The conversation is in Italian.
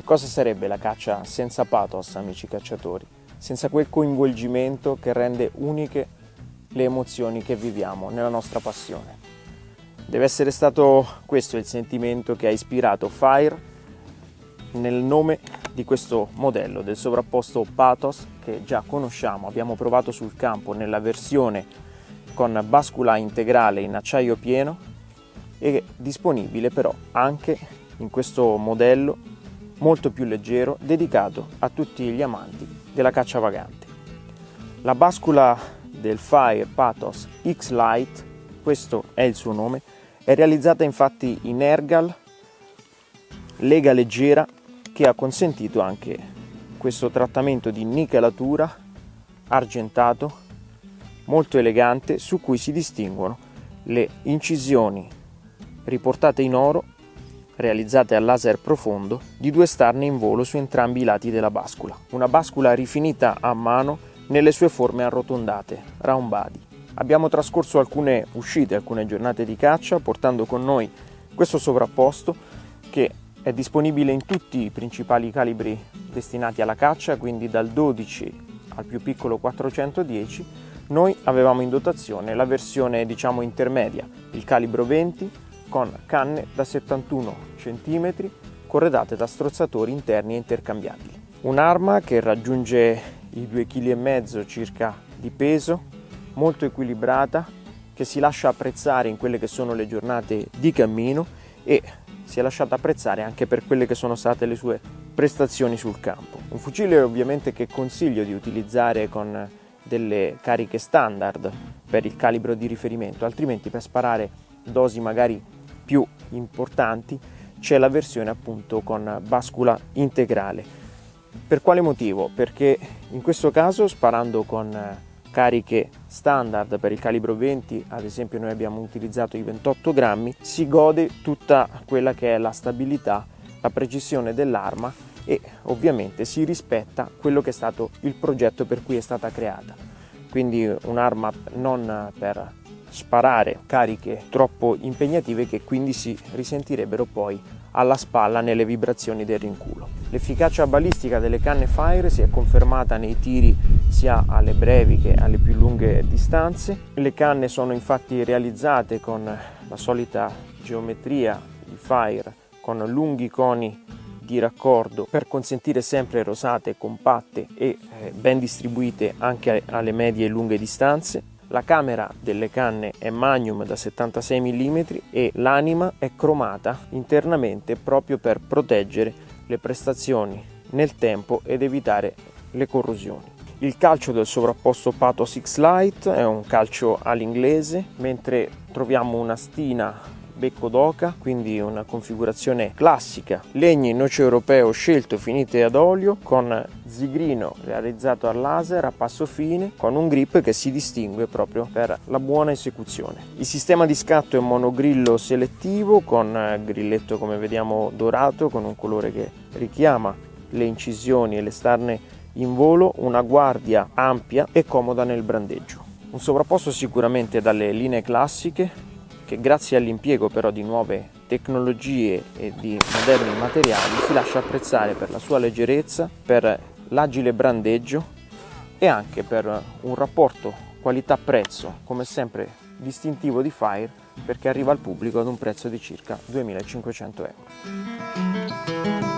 Che cosa sarebbe la caccia senza pathos, amici cacciatori? Senza quel coinvolgimento che rende uniche le emozioni che viviamo nella nostra passione. Deve essere stato questo il sentimento che ha ispirato Fire nel nome di questo modello del sovrapposto Pathos che già conosciamo, abbiamo provato sul campo nella versione con bascula integrale in acciaio pieno e disponibile però anche in questo modello molto più leggero dedicato a tutti gli amanti della caccia vagante. La bascula del Fire Pathos X-Lite, questo è il suo nome, è realizzata infatti in Ergal, lega leggera, che ha consentito anche questo trattamento di nichelatura argentato molto elegante su cui si distinguono le incisioni riportate in oro realizzate a laser profondo di 2 starne in volo su entrambi i lati della bascula. Una bascula rifinita a mano nelle sue forme arrotondate, round body. Abbiamo trascorso alcune uscite, alcune giornate di caccia portando con noi questo sovrapposto che è disponibile in tutti i principali calibri destinati alla caccia, quindi dal 12 al più piccolo 410. Noi avevamo in dotazione la versione intermedia, il calibro 20 con canne da 71 cm corredate da strozzatori interni e intercambiabili. Un'arma che raggiunge i 2,5 kg circa di peso, molto equilibrata, che si lascia apprezzare in quelle che sono le giornate di cammino e si è lasciata apprezzare anche per quelle che sono state le sue prestazioni sul campo. Un fucile ovviamente che consiglio di utilizzare con delle cariche standard per il calibro di riferimento, altrimenti per sparare dosi magari più importanti c'è la versione appunto con bascula integrale. Per quale motivo? Perché in questo caso sparando con cariche standard per il calibro 20, ad esempio noi abbiamo utilizzato i 28 grammi, si gode tutta quella che è la stabilità, la precisione dell'arma e ovviamente si rispetta quello che è stato il progetto per cui è stata creata. Quindi un'arma non per sparare cariche troppo impegnative che quindi si risentirebbero poi alla spalla nelle vibrazioni del rinculo. L'efficacia balistica delle canne Fire si è confermata nei tiri sia alle brevi che alle più lunghe distanze. Le canne sono infatti realizzate con la solita geometria di Fire, con lunghi coni di raccordo per consentire sempre rosate compatte e ben distribuite anche alle medie e lunghe distanze. La camera delle canne è Magnum da 76 mm e l'anima è cromata internamente proprio per proteggere le prestazioni nel tempo ed evitare le corrosioni. Il calcio del sovrapposto Pathos X-Lite è un calcio all'inglese, mentre troviamo una stina becco d'oca, quindi una configurazione classica, legni noce europeo scelto finite ad olio, con zigrino realizzato al laser a passo fine, con un grip che si distingue proprio per la buona esecuzione. Il sistema di scatto è monogrillo selettivo con grilletto come vediamo dorato, con un colore che richiama le incisioni e le starne in volo, una guardia ampia e comoda nel brandeggio. Un sovrapposto sicuramente dalle linee classiche, che grazie all'impiego però di nuove tecnologie e di moderni materiali si lascia apprezzare per la sua leggerezza, per l'agile brandeggio e anche per un rapporto qualità-prezzo come sempre distintivo di Fire, perché arriva al pubblico ad un prezzo di circa 2.500 euro.